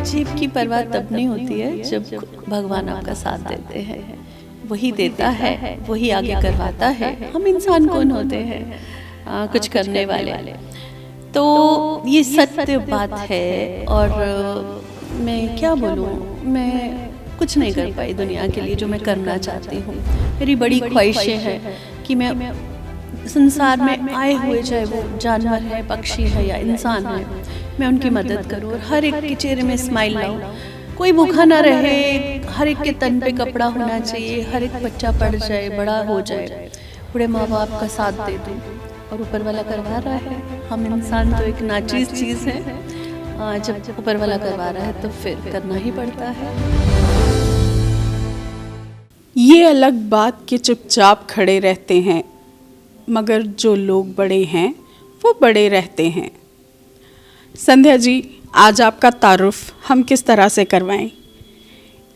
जेब की परवाह तब नहीं होती है जब भगवान आपका साथ देते हैं। वही देता है, वही आगे करवाता है। हम इंसान कौन होते हैं कुछ करने वाले। तो ये सत्य बात है। और मैं क्या बोलूँ, मैं कुछ नहीं कर पाई दुनिया के लिए जो मैं करना चाहती हूँ। मेरी बड़ी ख्वाहिशें हैं कि मैं संसार में आए हुए, चाहे वो जानवर है, पक्षी है या इंसान है, मैं उनकी मदद करूँ और हर एक के चेहरे में स्माइल लाऊं। कोई भूखा ना रहे, हर एक के तन पे कपड़ा होना चाहिए, हर एक बच्चा पढ़ जाए, बड़ा हो जाए, बूढ़े माँ बाप का साथ दे दूँ। और ऊपर वाला करवा रहा है। हम इंसान तो एक नाचीज चीज़ है, जब ऊपर वाला करवा रहा है तो फिर करना ही पड़ता है। ये अलग बात कि चुपचाप खड़े रहते हैं, मगर जो लोग बड़े हैं वो बड़े रहते हैं। संध्या जी, आज आपका तारुफ हम किस तरह से करवाएं?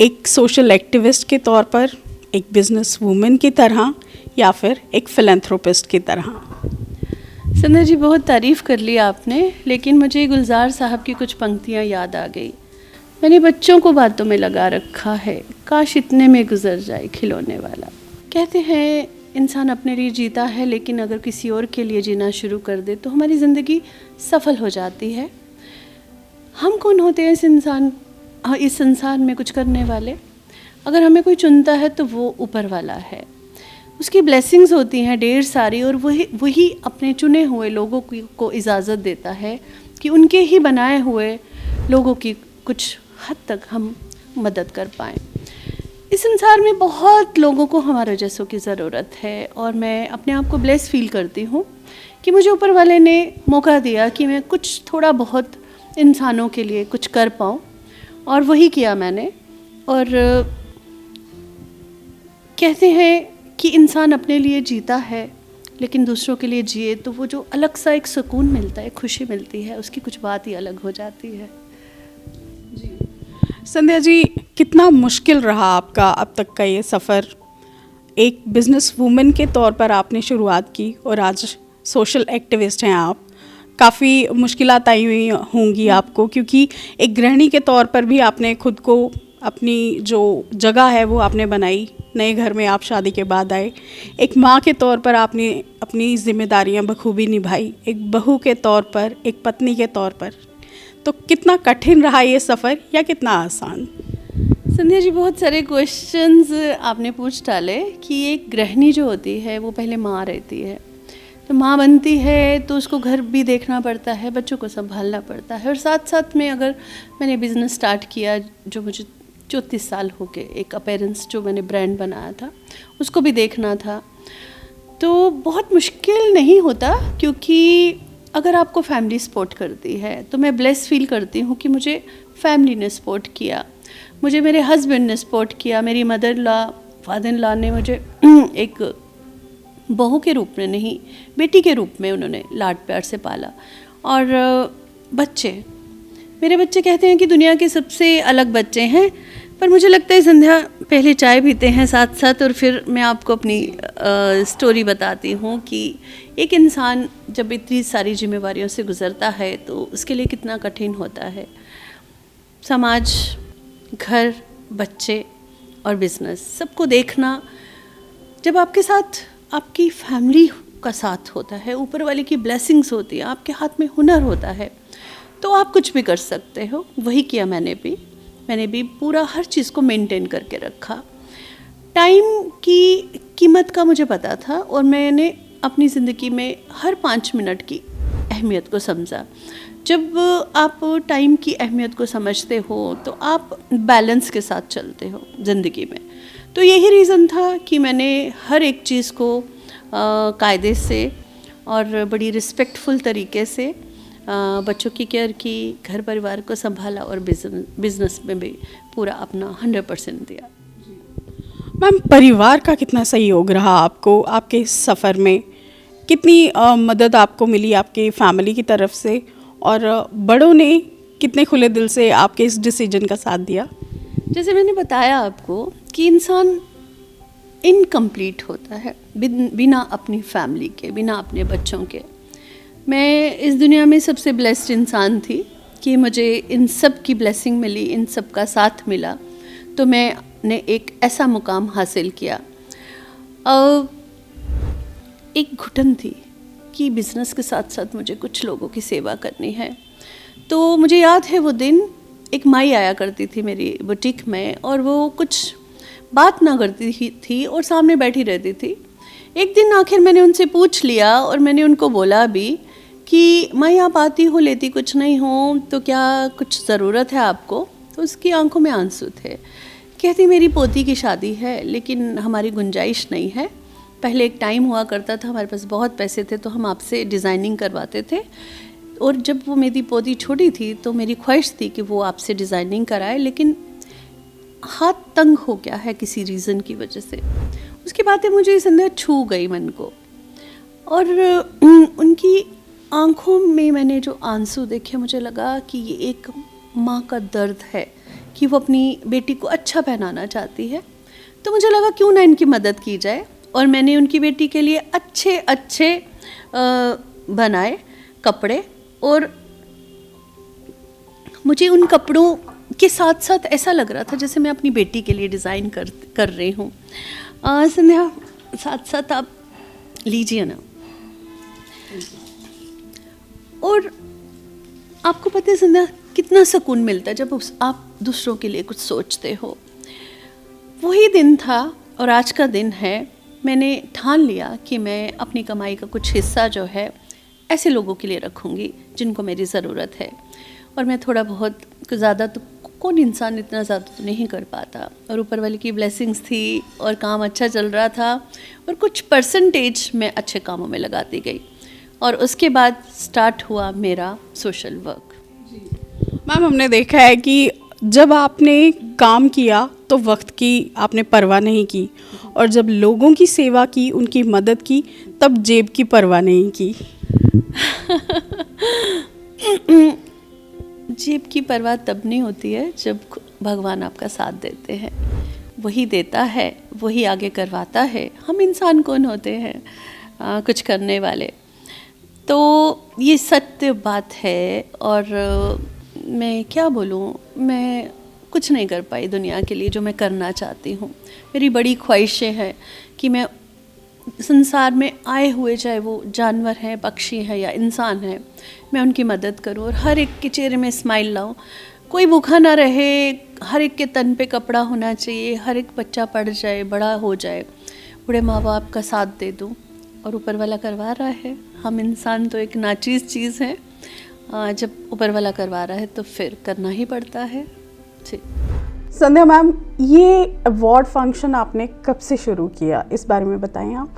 एक सोशल एक्टिविस्ट के तौर पर, एक बिजनेस वूमेन की तरह, या फिर एक फिलैंथ्रोपिस्ट की तरह? संध्या जी, बहुत तारीफ़ कर ली आपने, लेकिन मुझे गुलजार साहब की कुछ पंक्तियाँ याद आ गई। मैंने बच्चों को बातों में लगा रखा है, काश इतने में गुजर जाए खिलौने वाला। कहते हैं इंसान अपने लिए जीता है, लेकिन अगर किसी और के लिए जीना शुरू कर दे तो हमारी ज़िंदगी सफल हो जाती है। हम कौन होते हैं इस संसार में कुछ करने वाले? अगर हमें कोई चुनता है तो वो ऊपर वाला है। उसकी ब्लेसिंग्स होती हैं ढेर सारी, और वही अपने चुने हुए लोगों को इजाज़त देता है कि उनके ही बनाए हुए लोगों की कुछ हद तक हम मदद कर पाएँ। इस संसार में बहुत लोगों को हमारे जैसों की ज़रूरत है, और मैं अपने आप को ब्लेस फील करती हूँ कि मुझे ऊपर वाले ने मौका दिया कि मैं कुछ थोड़ा बहुत इंसानों के लिए कुछ कर पाऊँ, और वही किया मैंने। और कहते हैं कि इंसान अपने लिए जीता है, लेकिन दूसरों के लिए जिए तो वो जो अलग सा एक सुकून मिलता है, खुशी मिलती है, उसकी कुछ बात ही अलग हो जाती है। संध्या जी, कितना मुश्किल रहा आपका अब तक का ये सफ़र? एक बिजनेस वूमेन के तौर पर आपने शुरुआत की और आज सोशल एक्टिविस्ट हैं आप। काफ़ी मुश्किलात आई हुई होंगी आपको, क्योंकि एक गृहिणी के तौर पर भी आपने खुद को, अपनी जो जगह है वो आपने बनाई। नए घर में आप शादी के बाद आए। एक माँ के तौर पर आपने अपनी जिम्मेदारियाँ बखूबी निभाई, एक बहू के तौर पर, एक पत्नी के तौर पर। तो कितना कठिन रहा ये सफ़र या कितना आसान? संध्या जी, बहुत सारे क्वेश्चंस आपने पूछ डाले कि एक गृहिणी जो होती है वो पहले माँ रहती है। तो माँ बनती है तो उसको घर भी देखना पड़ता है, बच्चों को संभालना पड़ता है, और साथ साथ में अगर मैंने बिज़नेस स्टार्ट किया जो मुझे 34 साल हो गए, एक अपीयरेंस जो मैंने ब्रांड बनाया था उसको भी देखना था। तो बहुत मुश्किल नहीं होता, क्योंकि अगर आपको फैमिली सपोर्ट करती है तो मैं ब्लेस फील करती हूँ कि मुझे फैमिली ने सपोर्ट किया, मुझे मेरे हस्बैंड ने सपोर्ट किया, मेरी mother law, father in law ने मुझे एक बहू के रूप में नहीं, बेटी के रूप में उन्होंने लाड प्यार से पाला। और मेरे बच्चे कहते हैं कि दुनिया के सबसे अलग बच्चे हैं, पर मुझे लगता है संध्या पहले चाय पीते हैं साथ साथ, और फिर मैं आपको अपनी स्टोरी बताती हूँ कि एक इंसान जब इतनी सारी जिम्मेवारियों से गुजरता है तो उसके लिए कितना कठिन होता है। समाज, घर, बच्चे और बिजनेस सबको देखना। जब आपके साथ आपकी फैमिली का साथ होता है, ऊपर वाले की ब्लेसिंग्स होती है, आपके हाथ में हुनर होता है, तो आप कुछ भी कर सकते हो। वही किया मैंने भी पूरा हर चीज़ को मेंटेन करके रखा। टाइम की कीमत का मुझे पता था, और मैंने अपनी ज़िंदगी में हर 5 मिनट की अहमियत को समझा। जब आप टाइम की अहमियत को समझते हो तो आप बैलेंस के साथ चलते हो ज़िंदगी में। तो यही रीज़न था कि मैंने हर एक चीज़ को कायदे से और बड़ी रिस्पेक्टफुल तरीके से बच्चों की केयर की, घर परिवार को संभाला, और बिज़नेस में भी पूरा अपना 100% दिया। मैम, परिवार का कितना सहयोग रहा आपको आपके इस सफ़र में? कितनी मदद आपको मिली आपके फैमिली की तरफ से, और बड़ों ने कितने खुले दिल से आपके इस डिसीजन का साथ दिया? जैसे मैंने बताया आपको कि इंसान इनकम्प्लीट होता है बिना अपनी फैमिली के, बिना अपने बच्चों के। मैं इस दुनिया में सबसे ब्लेस्ड इंसान थी कि मुझे इन सब की ब्लेसिंग मिली, इन सब का साथ मिला, तो मैंने एक ऐसा मुकाम हासिल किया। एक घुटन थी कि बिज़नेस के साथ साथ मुझे कुछ लोगों की सेवा करनी है। तो मुझे याद है वो दिन, एक माई आया करती थी मेरी बुटीक में और वो कुछ बात ना करती थी और सामने बैठी रहती थी। एक दिन आखिर मैंने उनसे पूछ लिया और मैंने उनको बोला भी कि माई आप आती हो, लेती कुछ नहीं हो, तो क्या कुछ ज़रूरत है आपको? तो उसकी आंखों में आंसू थे। कहती मेरी पोती की शादी है लेकिन हमारी गुंजाइश नहीं है। पहले एक टाइम हुआ करता था, हमारे पास बहुत पैसे थे तो हम आपसे डिज़ाइनिंग करवाते थे, और जब वो मेरी पोती छोटी थी तो मेरी ख्वाहिश थी कि वो आपसे डिज़ाइनिंग कराए, लेकिन हाथ तंग हो गया है किसी रीज़न की वजह से। उसकी बातें मुझे संध्या छू गई मन को, और उनकी आंखों में मैंने जो आंसू देखे मुझे लगा कि ये एक माँ का दर्द है कि वो अपनी बेटी को अच्छा पहनाना चाहती है। तो मुझे लगा क्यों ना इनकी मदद की जाए, और मैंने उनकी बेटी के लिए अच्छे अच्छे बनाए कपड़े, और मुझे उन कपड़ों के साथ साथ ऐसा लग रहा था जैसे मैं अपनी बेटी के लिए डिज़ाइन कर रही हूँ। संध्या साथ साथ आप लीजिए ना। और आपको पता है संध्या कितना सुकून मिलता है जब आप दूसरों के लिए कुछ सोचते हो। वही दिन था और आज का दिन है। मैंने ठान लिया कि मैं अपनी कमाई का कुछ हिस्सा जो है ऐसे लोगों के लिए रखूँगी जिनको मेरी ज़रूरत है। और मैं थोड़ा बहुत, ज़्यादा तो कौन इंसान इतना ज़्यादा तो नहीं कर पाता, और ऊपर वाले की ब्लेसिंग्स थी और काम अच्छा चल रहा था, और कुछ परसेंटेज मैं अच्छे कामों में लगाती गई, और उसके बाद स्टार्ट हुआ मेरा सोशल वर्क। मैम हमने देखा है कि जब आपने काम किया तो वक्त की आपने परवाह नहीं की, और जब लोगों की सेवा की, उनकी मदद की, तब जेब की परवाह नहीं की। जेब की परवाह तब नहीं होती है जब भगवान आपका साथ देते हैं। वही देता है, वही आगे करवाता है। हम इंसान कौन होते हैं कुछ करने वाले। तो ये सत्य बात है, और मैं क्या बोलूँ, मैं कुछ नहीं कर पाई दुनिया के लिए जो मैं करना चाहती हूँ। मेरी बड़ी ख्वाहिशें हैं कि मैं संसार में आए हुए, चाहे वो जानवर हैं, पक्षी हैं या इंसान हैं, मैं उनकी मदद करूं और हर एक के चेहरे में स्माइल लाऊं। कोई भूखा ना रहे, हर एक के तन पे कपड़ा होना चाहिए, हर एक बच्चा पढ़ जाए, बड़ा हो जाए, बूढ़े माँ बाप का साथ दे दूं, और ऊपर वाला करवा रहा है। हम इंसान तो एक नाचीज़ चीज़ है, जब ऊपर वाला करवा रहा है तो फिर करना ही पड़ता है। जी संध्या मैम, ये अवार्ड फंक्शन आपने कब से शुरू किया, इस बारे में बताएं आप।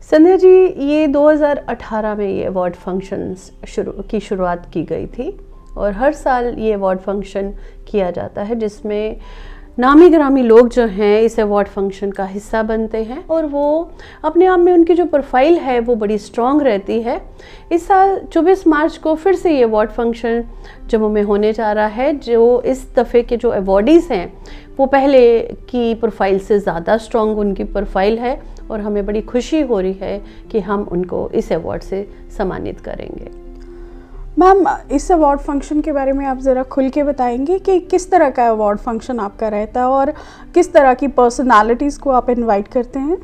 संध्या जी, ये 2018 में ये अवार्ड फंक्शंस की शुरुआत की गई थी, और हर साल ये अवार्ड फंक्शन किया जाता है जिसमें नामी ग्रामी लोग जो हैं इस अवार्ड फंक्शन का हिस्सा बनते हैं, और वो अपने आप में उनकी जो प्रोफाइल है वो बड़ी स्ट्रॉन्ग रहती है। इस साल 24 मार्च को फिर से ये अवार्ड फंक्शन जम्मू में होने जा रहा है। जो इस दफ़े के जो अवार्डीज़ हैं वो पहले की प्रोफाइल से ज़्यादा स्ट्रॉन्ग उनकी प्रोफाइल है, और हमें बड़ी खुशी हो रही है कि हम उनको इस अवार्ड से सम्मानित करेंगे। मैम, इस अवार्ड फंक्शन के बारे में आप ज़रा खुल के बताएंगे कि किस तरह का अवार्ड फंक्शन आपका रहता है और किस तरह की पर्सनालिटीज़ को आप इनवाइट करते हैं।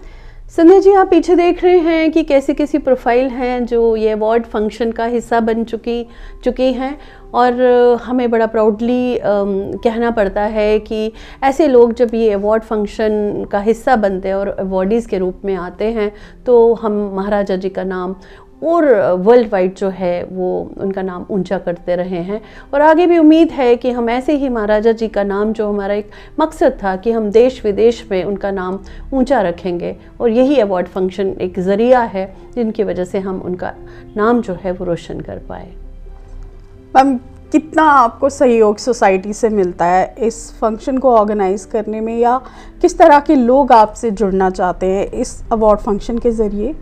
संध्या जी, आप पीछे देख रहे हैं कि कैसी कैसी प्रोफाइल हैं जो ये अवार्ड फंक्शन का हिस्सा बन चुकी हैं, और हमें बड़ा प्राउडली कहना पड़ता है कि ऐसे लोग जब ये अवार्ड फंक्शन का हिस्सा बनते हैं और अवार्डीज़ के रूप में आते हैं तो हम महाराजा जी का नाम और वर्ल्ड वाइड जो है वो उनका नाम ऊंचा करते रहे हैं, और आगे भी उम्मीद है कि हम ऐसे ही महाराजा जी का नाम, जो हमारा एक मकसद था कि हम देश विदेश में उनका नाम ऊंचा रखेंगे, और यही अवार्ड फंक्शन एक ज़रिया है जिनकी वजह से हम उनका नाम जो है वो रोशन कर पाए। मैम, कितना आपको सहयोग सोसाइटी से मिलता है इस फंक्शन को ऑर्गेनाइज करने में, या किस तरह के लोग आपसे जुड़ना चाहते हैं इस अवार्ड फंक्शन के ज़रिए?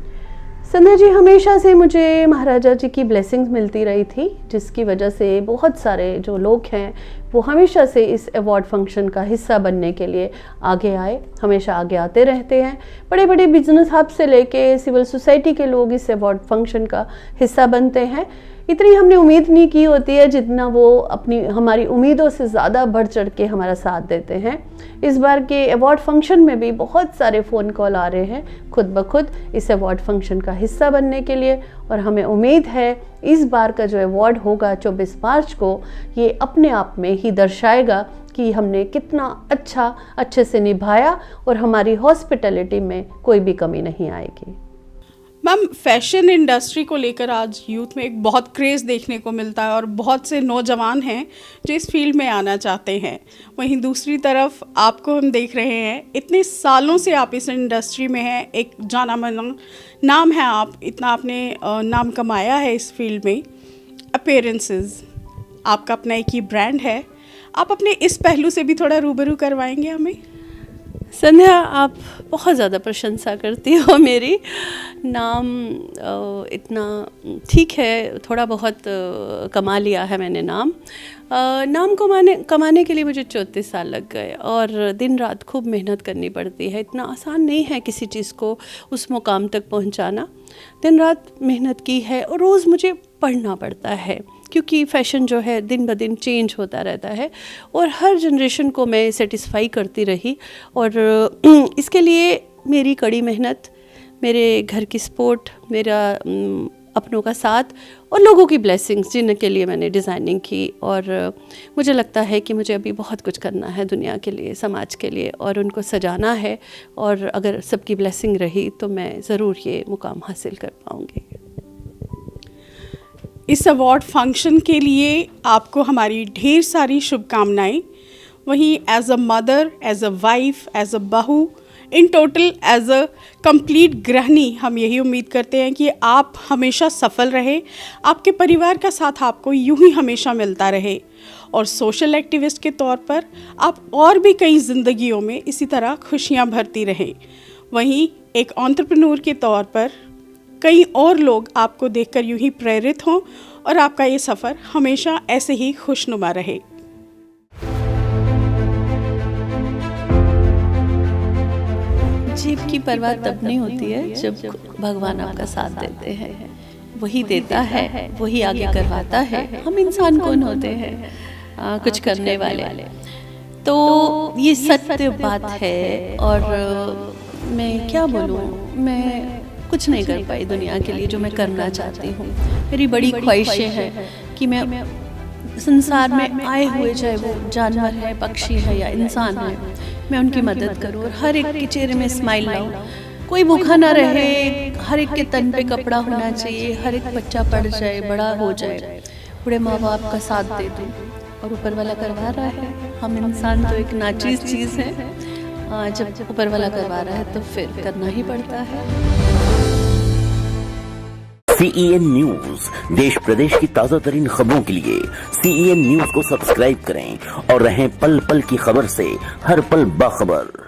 संध्या जी, हमेशा से मुझे महाराजा जी की ब्लेसिंग्स मिलती रही थी, जिसकी वजह से बहुत सारे जो लोग हैं वो हमेशा से इस अवार्ड फंक्शन का हिस्सा बनने के लिए आगे आए, हमेशा आगे आते रहते हैं। बड़े बड़े बिजनेस हब से लेके सिविल सोसाइटी के लोग इस अवार्ड फंक्शन का हिस्सा बनते हैं। इतनी हमने उम्मीद नहीं की होती है जितना वो हमारी उम्मीदों से ज़्यादा बढ़ चढ़ के हमारा साथ देते हैं। इस बार के अवार्ड फंक्शन में भी बहुत सारे फ़ोन कॉल आ रहे हैं खुद ब खुद इस अवार्ड फंक्शन का हिस्सा बनने के लिए, और हमें उम्मीद है इस बार का जो अवार्ड होगा 24 मार्च को, ये अपने आप में ही दर्शाएगा कि हमने कितना अच्छे से निभाया और हमारी हॉस्पिटैलिटी में कोई भी कमी नहीं आएगी। मैम, फैशन इंडस्ट्री को लेकर आज यूथ में एक बहुत क्रेज़ देखने को मिलता है और बहुत से नौजवान हैं जो इस फील्ड में आना चाहते हैं। वहीं दूसरी तरफ आपको हम देख रहे हैं, इतने सालों से आप इस इंडस्ट्री में हैं, एक जाना माना नाम है आप, इतना आपने नाम कमाया है इस फील्ड में। अपीयरेंसेस, आपका अपना एक ही ब्रांड है, आप अपने इस पहलू से भी थोड़ा रूबरू करवाएंगे हमें? संध्या, आप बहुत ज़्यादा प्रशंसा करती हो मेरी। नाम इतना ठीक है, थोड़ा बहुत कमा लिया है मैंने नाम कमाने के लिए मुझे 34 साल लग गए और दिन रात खूब मेहनत करनी पड़ती है। इतना आसान नहीं है किसी चीज़ को उस मुकाम तक पहुंचाना। दिन रात मेहनत की है और रोज़ मुझे पढ़ना पड़ता है, क्योंकि फ़ैशन जो है दिन ब दिन चेंज होता रहता है और हर जनरेशन को मैं सेटिस्फाई करती रही। और इसके लिए मेरी कड़ी मेहनत, मेरे घर की सपोर्ट, मेरा अपनों का साथ और लोगों की ब्लेसिंग्स, जिनके लिए मैंने डिज़ाइनिंग की। और मुझे लगता है कि मुझे अभी बहुत कुछ करना है दुनिया के लिए, समाज के लिए, और उनको सजाना है। और अगर सबकी ब्लेसिंग रही तो मैं ज़रूर ये मुकाम हासिल कर पाऊँगी। इस अवार्ड फंक्शन के लिए आपको हमारी ढेर सारी शुभकामनाएं। वहीं as a mother, as a wife, as a बहू, in total as a complete गृहिणी, हम यही उम्मीद करते हैं कि आप हमेशा सफल रहे, आपके परिवार का साथ आपको यूं ही हमेशा मिलता रहे, और सोशल एक्टिविस्ट के तौर पर आप और भी कई ज़िंदगियों में इसी तरह खुशियां भरती रहें। वहीं एक एंटरप्रेन्योर के तौर पर कई और लोग आपको देखकर यूं ही प्रेरित हों और आपका ये सफ़र हमेशा ऐसे ही खुशनुमा रहे। जीव की परवाह तब नहीं होती है जब भगवान आपका साथ देते हैं। वही देता है, वही आगे करवाता है। हम इंसान कौन होते हैं कुछ करने वाले। तो ये सत्य बात है। और मैं क्या बोलूँ, मैं कुछ नहीं कर पाई दुनिया के लिए जो मैं करना चाहती हूँ। मेरी बड़ी ख्वाहिशें हैं कि मैं संसार में आए हुए, चाहे वो जानवर है, पक्षी है या इंसान है, मैं उनकी मदद करूँ और हर एक के चेहरे में स्माइल लाऊं। कोई भूखा ना रहे, हर एक के तन पे कपड़ा होना चाहिए, हर एक बच्चा पढ़ जाए, बड़ा हो जाए, बूढ़े माँ बाप का साथ दे दूँ। और ऊपर वाला करवा रहा है। हम इंसान तो एक नाचीज़ चीज़ है, जब ऊपर वाला करवा रहा है तो फिर करना ही पड़ता है। CEN न्यूज, देश प्रदेश की ताजा तरीन खबरों के लिए CEN न्यूज को सब्सक्राइब करें और रहें पल पल की खबर से हर पल बाखबर।